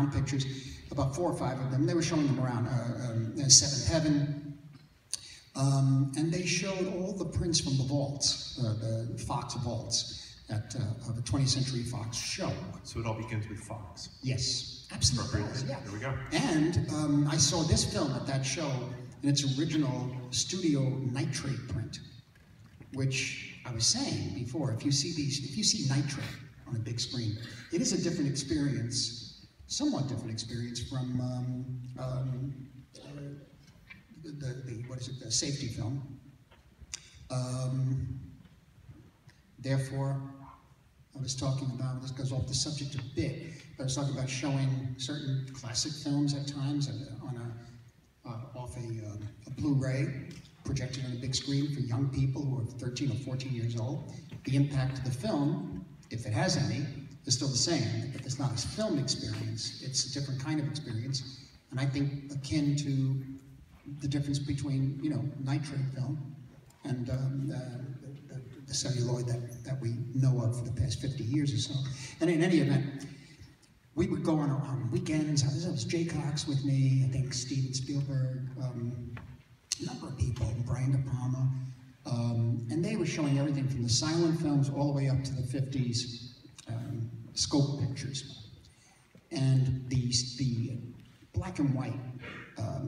Brown pictures, about 4 or 5 of them. They were showing them around Seventh Heaven. And they showed all the prints from the vaults, the Fox vaults of a 20th Century Fox show. So it all begins with Fox. Yes, absolutely. Yeah. There we go. And I saw this film at that show in its original studio nitrate print, which I was saying before, if you see nitrate on a big screen, it is a different experience, somewhat different experience from the safety film. Therefore, I was talking about, this goes off the subject a bit, but I was talking about showing certain classic films at times off a Blu-ray, projected on a big screen for young people who are 13 or 14 years old. The impact of the film, if it has any, is still the same. If it's not a film experience, it's a different kind of experience. And I think akin to the difference between, nitrate film and the celluloid that we know of for the past 50 years or so. And in any event, we would go on weekends. There was Jay Cox with me, I think Steven Spielberg, a number of people, Brian De Palma, and they were showing everything from the silent films all the way up to the 50s scope pictures. And the black and white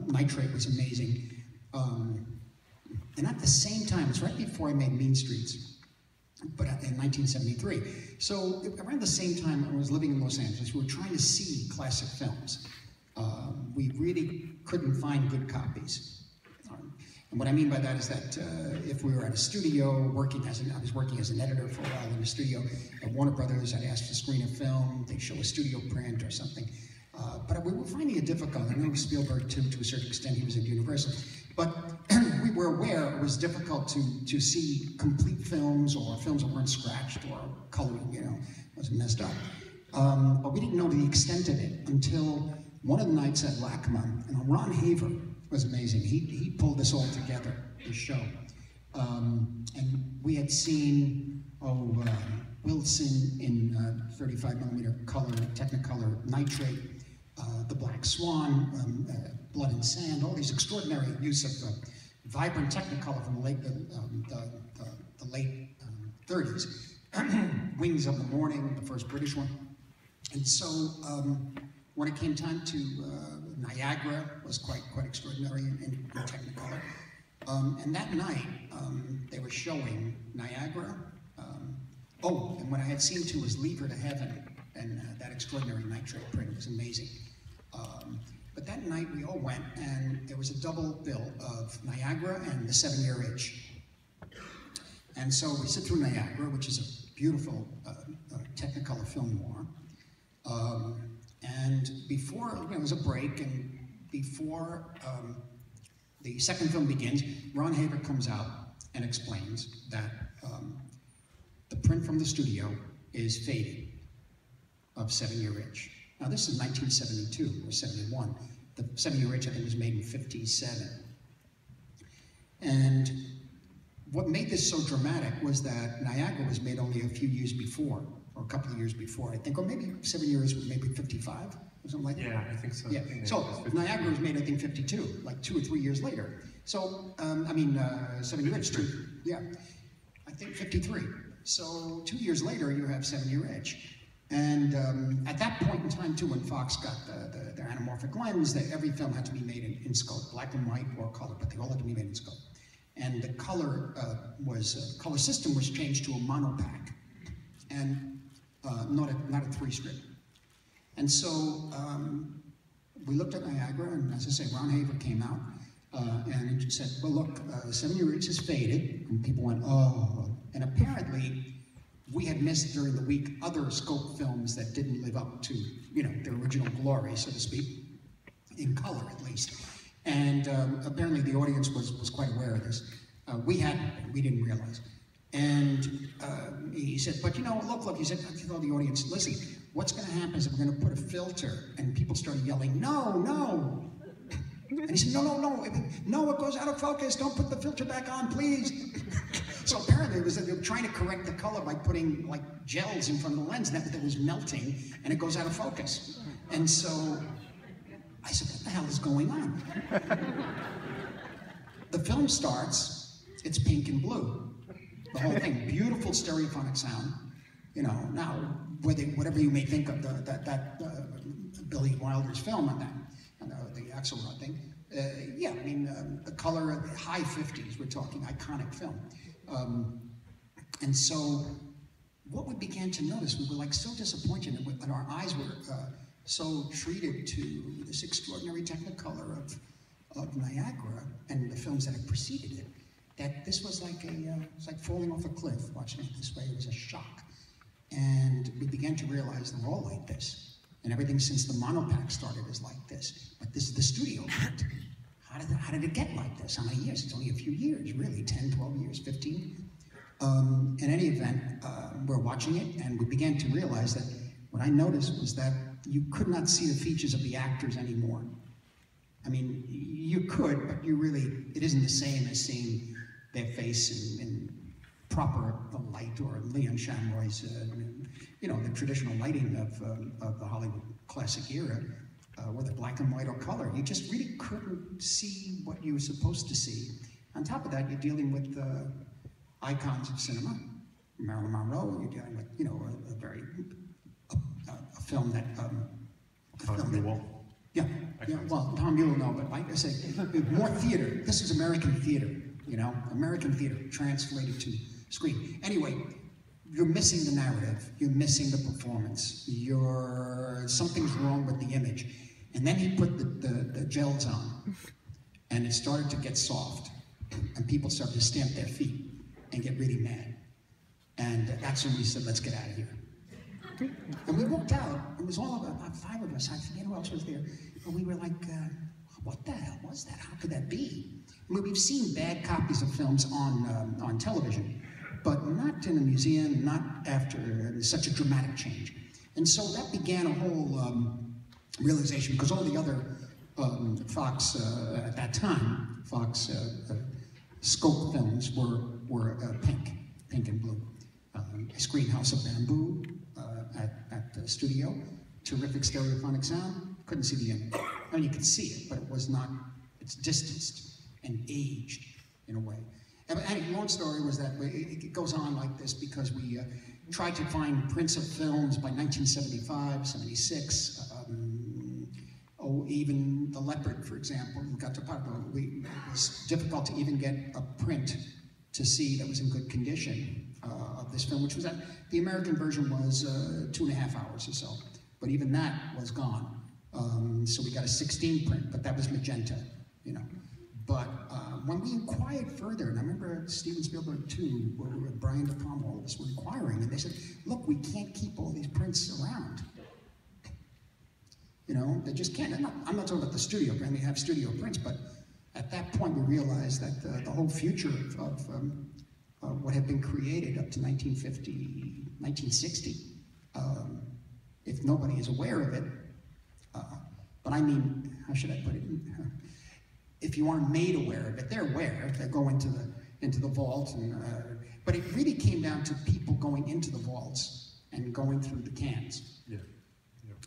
nitrate was amazing. And at the same time, it's right before I made Mean Streets, but in 1973. So around the same time I was living in Los Angeles, we were trying to see classic films. We really couldn't find good copies. And what I mean by that is that if we were at a studio I was working as an editor for a while in a studio at Warner Brothers, I'd ask to screen a film, they'd show a studio print or something. But we were finding it difficult. I know Spielberg too, to a certain extent, he was at Universal. But we were aware it was difficult to see complete films or films that weren't scratched or colored, wasn't messed up. But we didn't know the extent of it until one of the nights at LACMA, and Ron Haver was amazing. He pulled this all together, this show. And we had seen, Wilson in 35 millimeter color, Technicolor nitrate, The Black Swan, Blood and Sand, all these extraordinary use of vibrant Technicolor from the late 30s. Wings of the Morning, the first British one. And so when it came time to Niagara was quite extraordinary in Technicolor. And that night, they were showing Niagara. And what I had seen too was Leave Her to Heaven, and that extraordinary nitrate print was amazing. But that night we all went, and there was a double bill of Niagara and The 7-Year Itch. And so we sit through Niagara, which is a beautiful Technicolor film noir. And before, it was a break, and before the second film begins, Ron Haver comes out and explains that the print from the studio is faded of 7-Year Itch. Now this is 1972 or 71. The 7-Year Itch, I think, was made in 57. And what made this so dramatic was that Niagara was made only a few years before, or a couple of years before, I think, or maybe 7 years was maybe 55 or something like that. Yeah, I think so. Yeah. So Niagara was made, I think, 52, like 2 or 3 years later. So 7-Year Itch, yeah, I think 53. So 2 years later, you have 7-Year Itch. And at that point in time, too, when Fox got their anamorphic lens, that every film had to be made in scope, black and white or color, but they all had to be made in scope. And the color color system was changed to a monopack, and not a 3-strip. And so we looked at Niagara, and as I say, Ron Haver came out and he said, well, look, 7-Year Itch is faded, and people went, oh. And apparently, we had missed during the week other scope films that didn't live up to, their original glory, so to speak, in color at least. And apparently the audience was quite aware of this. We hadn't, we didn't realize. And he said, but look, he said, I told the audience, listen, what's gonna happen is we're gonna put a filter, and people started yelling, no. And he said, no, it goes out of focus, don't put the filter back on, please. So apparently they were trying to correct the color by putting like gels in front of the lens that was melting, and it goes out of focus. And so I said, what the hell is going on? The film starts, it's pink and blue. The whole thing, beautiful stereophonic sound. You know, now, whatever you may think of Billy Wilder's film on that, the Axelrod thing, yeah, I mean, the color, high 50s, we're talking iconic film. And so, what we began to notice, we were like so disappointed, and our eyes were so treated to this extraordinary technicolor of Niagara and the films that had preceded it, that this was like it's like falling off a cliff, watching it this way. It was a shock. And we began to realize they're all like this. And everything since the monopack started is like this. But this is the studio. How did it get like this? How many years? It's only a few years, really, 10, 12 years, 15. In any event, we're watching it, and we began to realize that what I noticed was that you could not see the features of the actors anymore. I mean, you could, but you really, it isn't the same as seeing their face in proper light, or Leon Shamroy's, you know, the traditional lighting of the Hollywood classic era, whether black and white or color. You just really couldn't see what you were supposed to see. On top of that, you're dealing with icons of cinema, Marilyn Monroe. You're dealing with, you know, a film that. Yeah, well, Tom Mueller, no, but like I say, more theater. This is American theater, you know, American theater translated to screen. Anyway, you're missing the narrative, you're missing the performance, something's wrong with the image. And then he put the gels on, and it started to get soft, and people started to stamp their feet and get really mad. And that's when we said, let's get out of here. And we walked out, it was all about 5 of us, I forget who else was there, and we were like, what the hell was that? How could that be? I mean, we've seen bad copies of films on television, but not in a museum, not after such a dramatic change. And so that began a whole realization, because all the other Fox, at that time, Fox scope films were pink and blue. Screen House of Bamboo at the studio, terrific stereophonic sound, couldn't see the image. I mean, you could see it, but it was not, it's distanced and aged in a way. And long story was that it goes on like this because we tried to find prints of films by 1975, 76, even The Leopard, for example, got to Pablo. It was difficult to even get a print to see that was in good condition of this film, which was the American version was 2.5 hours or so, but even that was gone. So we got a 16 print, but that was magenta, you know. But when we inquired further, and I remember Steven Spielberg too, where Brian De Palma, all of us were inquiring, and they said, look, we can't keep all these prints around. You know, they just can't. I'm not talking about the studio, I mean, they have studio prints, but at that point we realized that the whole future of what had been created up to 1950, 1960, if nobody is aware of it, but I mean, how should I put it? If you aren't made aware of it, they're aware. They go into the vault, but it really came down to people going into the vaults and going through the cans. Yeah.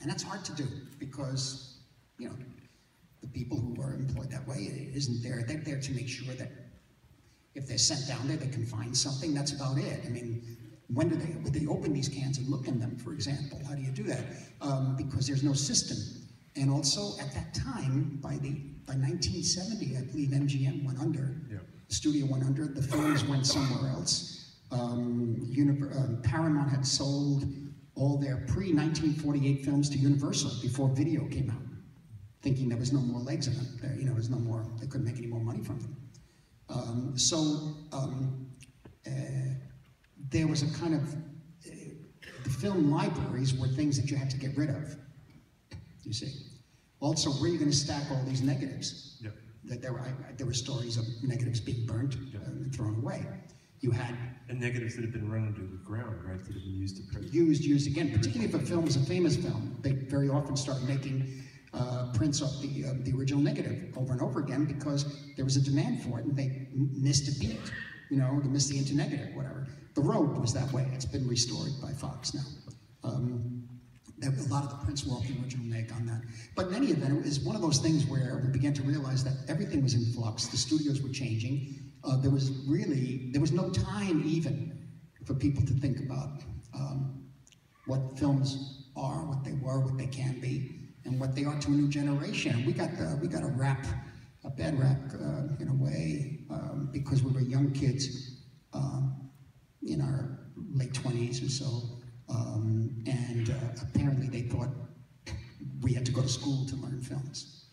And that's hard to do because, you know, the people who are employed that way, it isn't there. They're there to make sure that if they're sent down there, they can find something. That's about it. I mean, would they open these cans and look in them, for example? How do you do that? Because there's no system. And also, at that time, by 1970, I believe MGM went under. Yeah. The studio went under. The films went somewhere else. Paramount had sold all their pre-1948 films to Universal before video came out, thinking there was no more legs in them. You know, there was no more. They couldn't make any more money from them. There was a kind of the film libraries were things that you had to get rid of. You see. Also, where are you going to stack all these negatives? Yep. That there were stories of negatives being burnt and thrown away. You had negatives that have been run into the ground, right? That have been used to print. Used again, particularly if a film is a famous film. They very often start making prints of the original negative over and over again because there was a demand for it, and they missed a beat. You know, they missed the internegative, whatever. The Road was that way. It's been restored by Fox now. A lot of the prints were off the original make on that. But in any event, it was one of those things where we began to realize that everything was in flux. The studios were changing. There was no time even for people to think about what films are, what they were, what they can be, and what they are to a new generation. We got a bad rap in a way because we were young kids in our late 20s or so. And apparently they thought we had to go to school to learn films.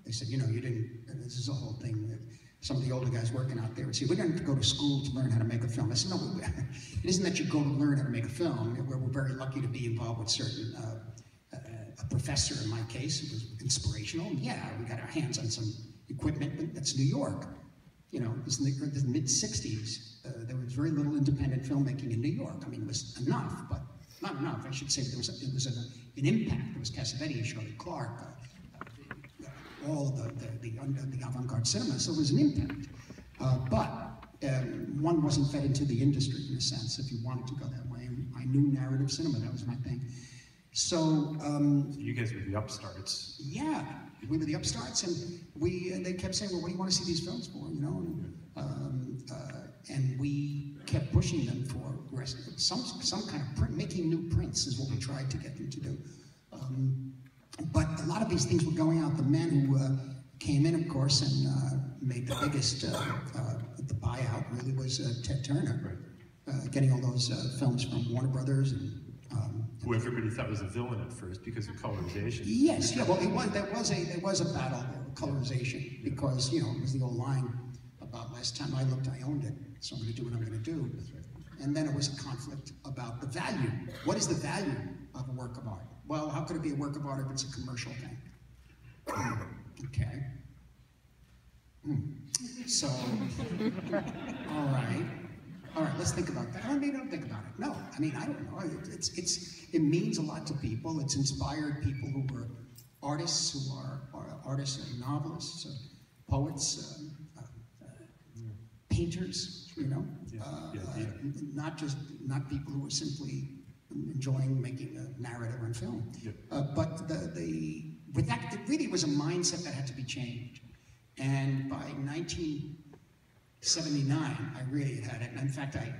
They said, you know, you didn't, this is a whole thing that some of the older guys working out there would say, we didn't go to school to learn how to make a film. I said, no, it isn't that you go to learn how to make a film. We're very lucky to be involved with certain, a professor in my case, who was inspirational. Yeah, we got our hands on some equipment, but that's New York. You know, this is the mid-60s. There was very little independent filmmaking in New York. I mean, it was enough, but not enough. I should say it was an impact. There was Cassavetes, Shirley Clark, all the avant-garde cinema, so it was an impact. But one wasn't fed into the industry in a sense, if you wanted to go that way. I knew narrative cinema, that was my thing. So you guys were the upstarts. Yeah, we were the upstarts, and they kept saying, well, what do you want to see these films for, you know? And we kept pushing them for some kind of making new prints is what we tried to get them to do. But a lot of these things were going out. The men who came in, of course, and made the biggest, the buyout really was Ted Turner, getting all those films from Warner Brothers and who everybody thought was a villain at first because of colorization. Yes, yeah. Well, there was a battle there with colorization because it was the old line about last time I looked, I owned it, so I'm going to do what I'm going to do. And then it was a conflict about the value. What is the value of a work of art? Well, how could it be a work of art if it's a commercial thing? Okay. So, all right, let's think about that. I mean, don't think about it. No, I mean, I don't know. It means a lot to people. It's inspired people who were artists, who are artists and novelists, poets, painters, not people who were simply enjoying making a narrative on film. But with that, it really was a mindset that had to be changed. And by 1979, I really had it. And in fact, I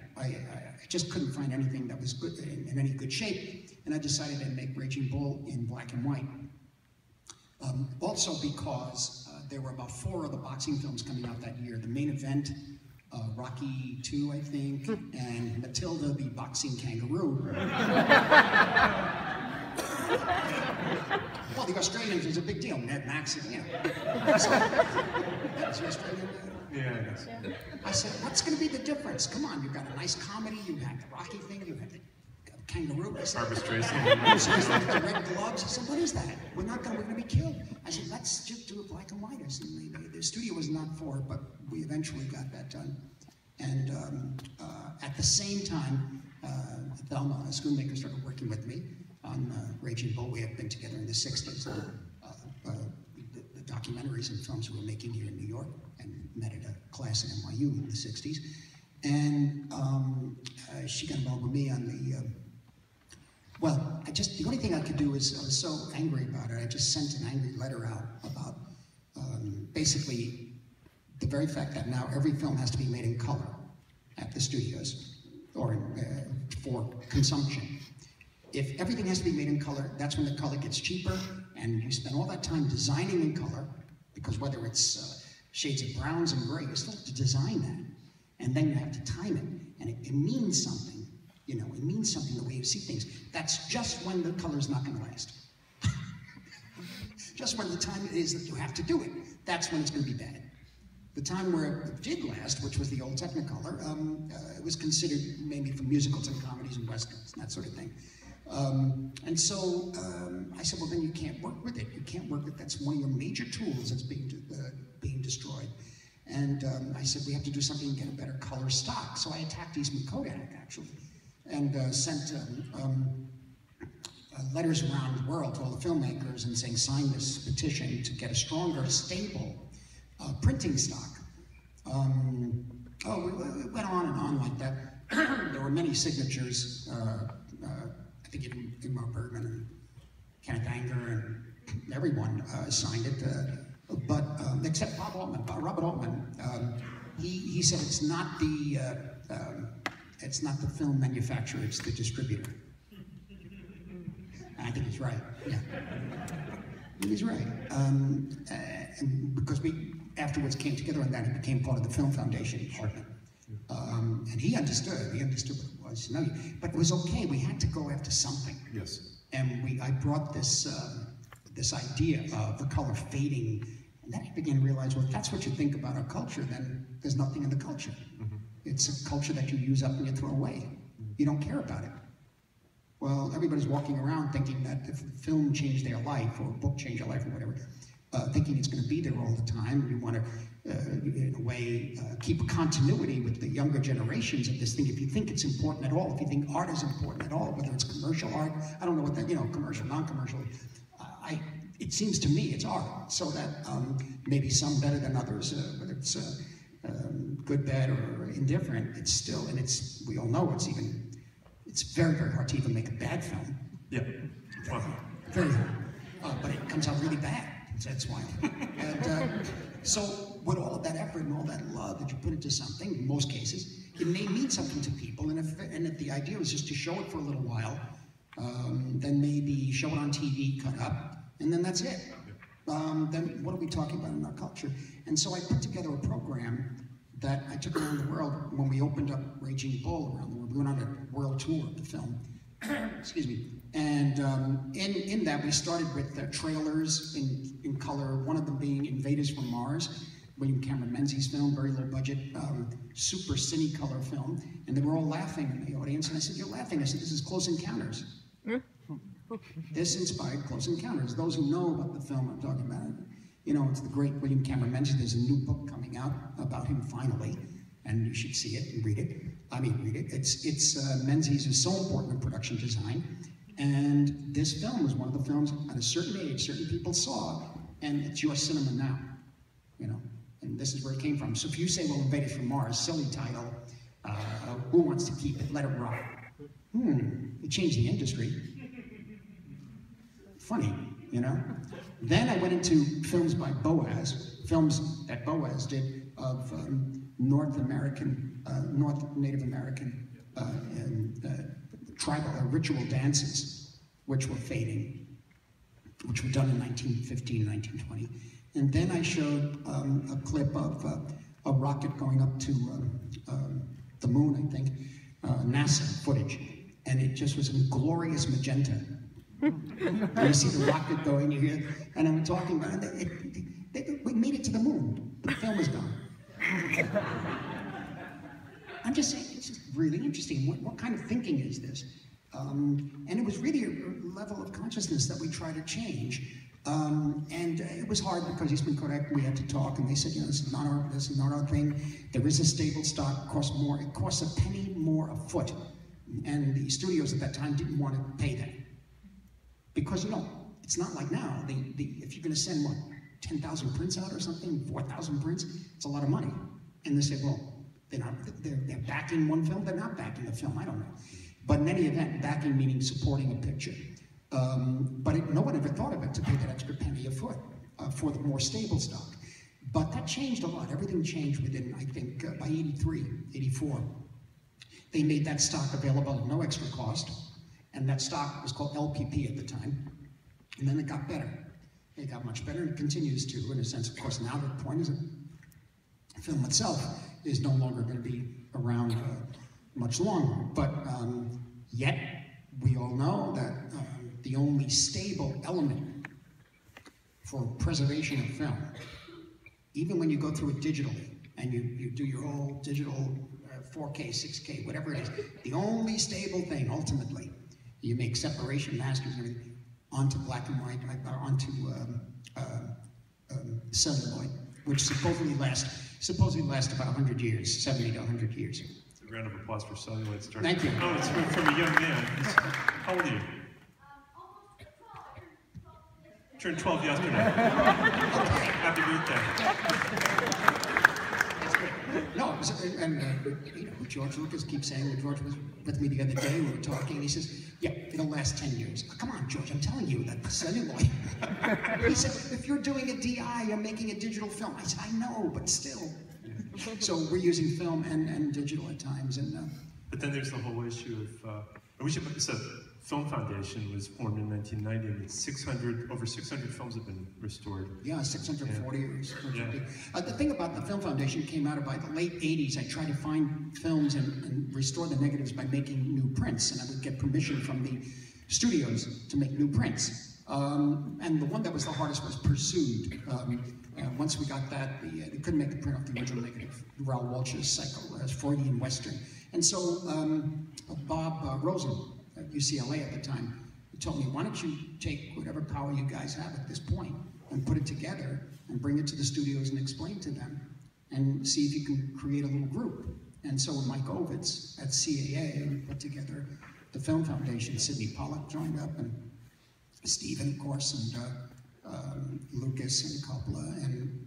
just couldn't find anything that was good in any good shape. And I decided to make Raging Bull in black and white. Also because there were about 4 other boxing films coming out that year. The Main Event, Rocky II, I think, and Matilda the Boxing Kangaroo. Well, the Australians was a big deal. Ned Max, So, that was the Australian. Yeah, I guess. I said, what's going to be the difference? Come on, you've got a nice comedy, you had the Rocky thing, you had the kangaroo. I said, Barbra Streisand. The red gloves. I said, what is that? We're going to be killed. I said, let's just do it black and white. I said, the studio was not for it, but we eventually got that done. And at the same time, Thelma, a schoonmaker, started working with me on Raging Bull. We had been together in the 60s. The documentaries and films we were making here in New York, and met at a class at NYU in the 60s. And she got involved with me on the, the only thing I could do is, I was so angry about it, I just sent an angry letter out about basically the very fact that now every film has to be made in color at the studios, or for consumption. If everything has to be made in color, that's when the color gets cheaper, and you spend all that time designing in color, because whether it's shades of browns and gray, you still have to design that. And then you have to time it, and it means something. It means something the way you see things. That's just when the color's not gonna last. Just when the time it is that you have to do it, that's when it's gonna be bad. The time where it did last, which was the old Technicolor, it was considered mainly for musicals and comedies and westerns and that sort of thing. And so I said, well, then you can't work with it. You can't work with it. That's one of your major tools that's being destroyed. And I said, we have to do something to get a better color stock. So I attacked Eastman Kodak, actually, and sent letters around the world to all the filmmakers and saying, sign this petition to get a stronger, stable printing stock. We went on and on like that. There were many signatures, think even Ingmar Bergman and Kenneth Anger and everyone signed it, but except Robert Altman. He said it's not the film manufacturer, it's the distributor. And I think he's right. Yeah, he's right. And because we afterwards came together on that, he became part of the Film Foundation department. And he understood what it was. No, but it was okay. We had to go after something. Yes. And I brought this this idea of the color fading, and then I began to realize, well, if that's what you think about our culture, then there's nothing in the culture. Mm-hmm. It's a culture that you use up and you throw away. Mm-hmm. You don't care about it. Well, everybody's walking around thinking that if a film changed their life or a book changed their life or whatever, thinking it's going to be there all the time. You want to, in a way, keep a continuity with the younger generations of this thing. If you think it's important at all, if you think art is important at all, whether it's commercial art, I don't know what that, commercial, non-commercial, it seems to me it's art. So that maybe some better than others, whether it's good, bad, or indifferent, it's still, and we all know it's very, very hard to even make a bad film. Yeah. Wow. Very hard. But it comes out really bad. That's why. And so with all of that effort and all that love that you put into something, in most cases, it may mean something to people. And if the idea was just to show it for a little while, then maybe show it on TV, cut up, and then that's it. Then what are we talking about in our culture? And so I put together a program that I took around the world when we opened up Raging Bull around the world. We went on a world tour of the film. Excuse me. And in that, we started with trailers in color, one of them being Invaders from Mars, William Cameron Menzies film, very low budget, super cine-color film. And they were all laughing in the audience. And I said, "You're laughing." I said, "This is Close Encounters." This inspired Close Encounters. Those who know about the film I'm talking about, it's the great William Cameron Menzies. There's a new book coming out about him finally, and you should see it and read it. Read it. It's Menzies is so important in production design. And this film was one of the films at a certain age, certain people saw, and it's your cinema now, and this is where it came from. So if you say, well, Invaders from Mars, silly title, who wants to keep it, let it rock. It changed the industry. Funny, Then I went into films by Boaz, films that Boaz did of North Native American tribal ritual dances, which were fading, which were done in 1915, 1920. And then I showed a clip of a rocket going up to the moon, I think, NASA footage. And it just was in glorious magenta. You see the rocket going here, and I'm talking about it. We made it to the moon. The film is gone. I'm just saying, it's just really interesting. What kind of thinking is this? And it was really a level of consciousness that we try to change. And it was hard because Eastman Kodak, we had to talk, and they said, this is not our thing. There is a stable stock, it costs more. It costs a penny more a foot. And the studios at that time didn't want to pay that. Because, it's not like now. If you're going to send, 10,000 prints out or something, 4,000 prints, it's a lot of money. And they say, well, they're backing one film, they're not backing a film, I don't know. But in any event, backing meaning supporting a picture. But no one ever thought of it to pay that extra penny a foot for the more stable stock. But that changed a lot. Everything changed within, I think, by 83, 84. They made that stock available at no extra cost. And that stock was called LPP at the time. And then it got better. It got much better, and it continues to, in a sense. Of course, now the point is that the film itself is no longer going to be around much longer. But yet, we all know that the only stable element for preservation of film, even when you go through it digitally, and you do your whole digital 4K, 6K, whatever it is, the only stable thing, ultimately, you make separation masters and everything onto black and white, onto celluloid, which supposedly lasts about 100 years, 70 to 100 years. It's a round of applause for celluloid. Thank you. Oh, it's from a young man. How old are you? Turned 12 yesterday. Happy birthday. No, and George Lucas keeps saying, George was with me the other day, we were talking, and he says, yeah, it'll last 10 years. Oh, come on, George, I'm telling you that the celluloid. He said, if you're doing a DI, you're making a digital film. I said, I know, but still. So we're using film and digital at times. But then there's the whole issue of, so Film Foundation was formed in 1990, and over 600 films have been restored. Yeah, 640 or so. Yeah. The thing about the Film Foundation came out by the late 80s. I tried to find films and restore the negatives by making new prints, and I would get permission from the studios to make new prints. And the one that was the hardest was Pursued. Once we got that, they couldn't make the print off the original negative. Raoul Walsh's Cycle, Freudian Western. And so Bob Rosen at UCLA at the time told me, why don't you take whatever power you guys have at this point and put it together and bring it to the studios and explain to them and see if you can create a little group. And so Mike Ovitz at CAA put together the Film Foundation. Sidney Pollack joined up, and Stephen, of course, and Lucas and Coppola and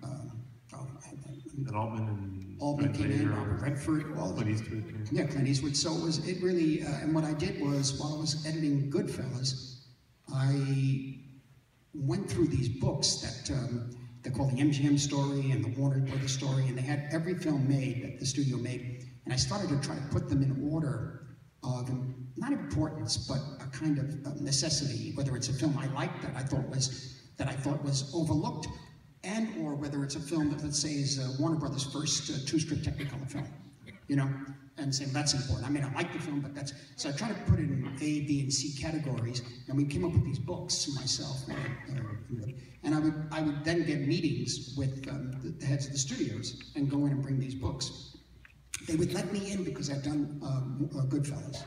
Altman came in, Robert Redford, all Clint Eastwood. Yeah, Clint Eastwood. So it really, and what I did was, while I was editing Goodfellas, I went through these books that they're called the MGM story and the Warner Brothers story, and they had every film made that the studio made, and I started to try to put them in order of, not importance, but a kind of necessity, whether it's a film I liked that I thought was overlooked, and or whether it's a film that, let's say, is Warner Brothers' first two-script Technicolor film, you know, and say that's important. I mean, I like the film, but that's, so I try to put it in A, B, and C categories, and we came up with these books myself, and I would then get meetings with the heads of the studios and go in and bring these books. They would let me in because I'd done Goodfellas.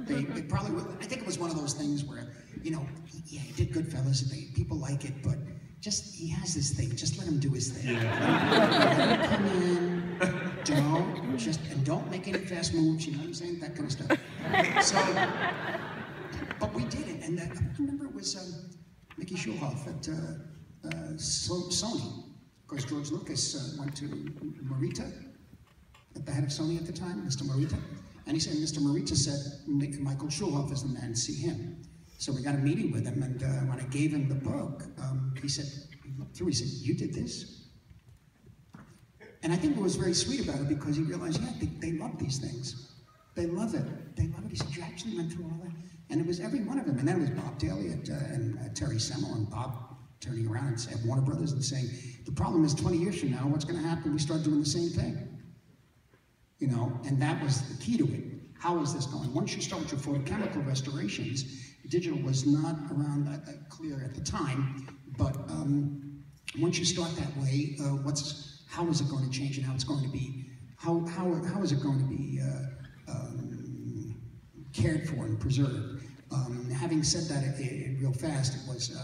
They probably would. I think it was one of those things where, you know, yeah, he did Goodfellas, people like it, but just, he has this thing, just let him do his thing. Yeah. Let him come in, don't make any fast moves, you know what I'm saying? That kind of stuff. So, but we did it, and I remember it was Mickey Schulhoff at Sony. Of course, George Lucas went to Morita, at the head of Sony at the time, Mr. Morita, and he said, Mr. Morita said, Michael Schulhoff is the man, see him. So we got a meeting with him, and when I gave him the book, he said, he looked through, he said, you did this? And I think what was very sweet about it, because he realized, yeah, they love these things. They love it. They love it. He said, you actually went through all that? And it was every one of them. And then it was Bob Daly and Terry Semel, and Bob turning around and saying, Warner Brothers, and saying, the problem is 20 years from now, what's going to happen? We start doing the same thing. You know, and that was the key to it. How is this going? Once you start with your photochemical restorations, digital was not around that clear at the time, but once you start that way, how is it going to change, and how it's going to be, how is it going to be cared for and preserved? Having said that, real fast, it was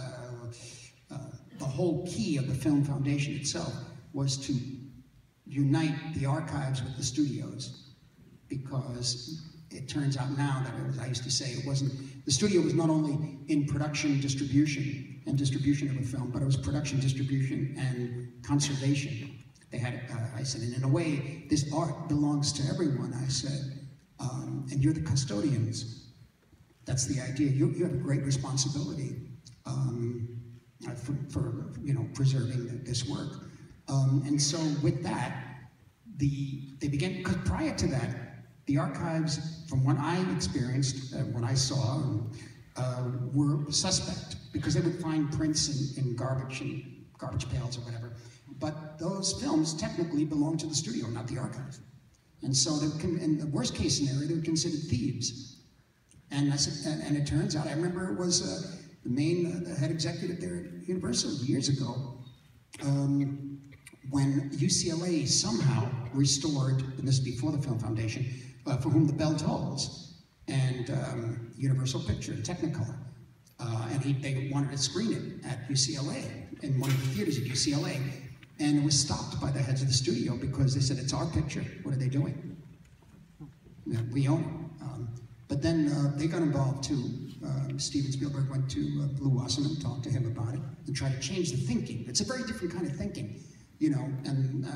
the whole key of the Film Foundation itself was to unite the archives with the studios, because it turns out now that, as I used to say, the studio was not only in production, distribution, and distribution of a film, but it was production, distribution, and conservation. They had, I said, and in a way, this art belongs to everyone, I said, and you're the custodians. That's the idea. You have a great responsibility for you know, preserving this work. And so with that, they began, because prior to that, the archives, from what I experienced, what I saw, were suspect, because they would find prints in garbage pails or whatever. But those films technically belong to the studio, not the archive. And so, in the worst case scenario, they were considered thieves. And I said, and it turns out, I remember it was the head executive there at Universal years ago, when UCLA somehow restored, and this is before the Film Foundation, For Whom the Bell Tolls, and Universal Picture, Technicolor. And they wanted to screen it at UCLA, in one of the theaters at UCLA. And it was stopped by the heads of the studio because they said, it's our picture, what are they doing? We own it. But then they got involved too. Steven Spielberg went to Blue Wasserman, talked to him about it, and tried to change the thinking. It's a very different kind of thinking, you know, and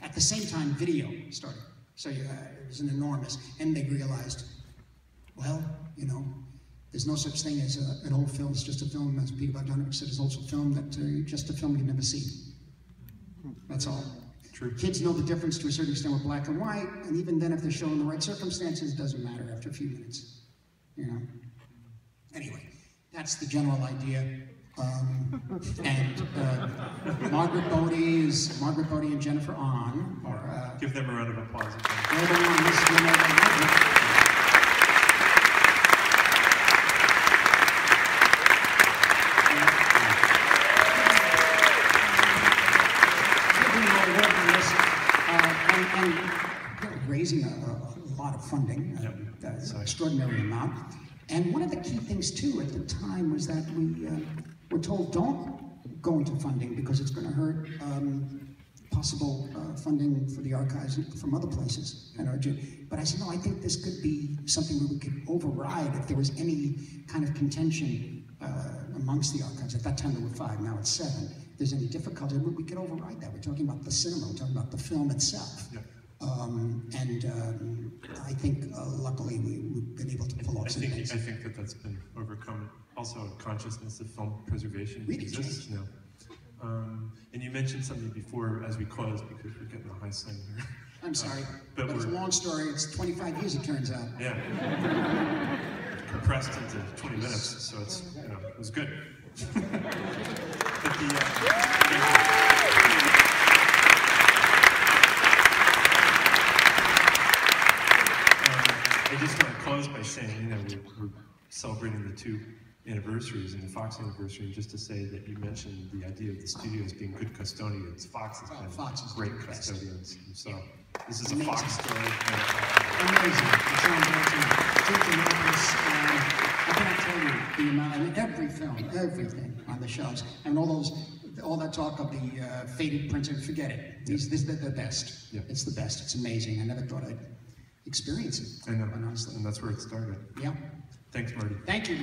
at the same time, video started. So it was an enormous, and they realized, well, you know, There's no such thing as an old film. It's just a film, as Peter Bogdanovich said, it's also a film that just a film you never see. That's all. True. Kids know the difference to a certain extent with black and white, and even then, if they're shown in the right circumstances, it doesn't matter after a few minutes. You know. Anyway, that's the general idea. Margaret Bodie and Jennifer Ahn. Give them a round of applause. Raising a lot of funding, an extraordinary amount. And one of the key things too at the time was that we were told, don't go into funding because it's going to hurt possible funding for the archives from other places. But I said, no, I think this could be something where we could override if there was any kind of contention amongst the archives. At that time there were 5, now it's 7. If there's any difficulty, we could override that. We're talking about the cinema, we're talking about the film itself. Yeah. I think luckily we've been able to pull off some things. I think that that's been overcome. Also, consciousness of film preservation really exists now. And you mentioned something before as we close, because we're getting a high sign here. I'm sorry, but it's a long story. It's 25 years, it turns out. Yeah. Compressed into 20 minutes, so it's, it was good. But I just want to close by saying, we're celebrating the 2 anniversaries and the Fox anniversary, just to say that you mentioned the idea of the studio as being good custodians. Fox has been great custodians. So this is a Fox story. Amazing. I cannot tell you the amount, and every film, everything on the shelves, and all that talk of the faded printed, forget it. They're the best. Yeah. It's the best. It's amazing. I never thought I'd experience it. I know, honestly. And that's where it started. Yeah. Thanks, Marty. Thank you.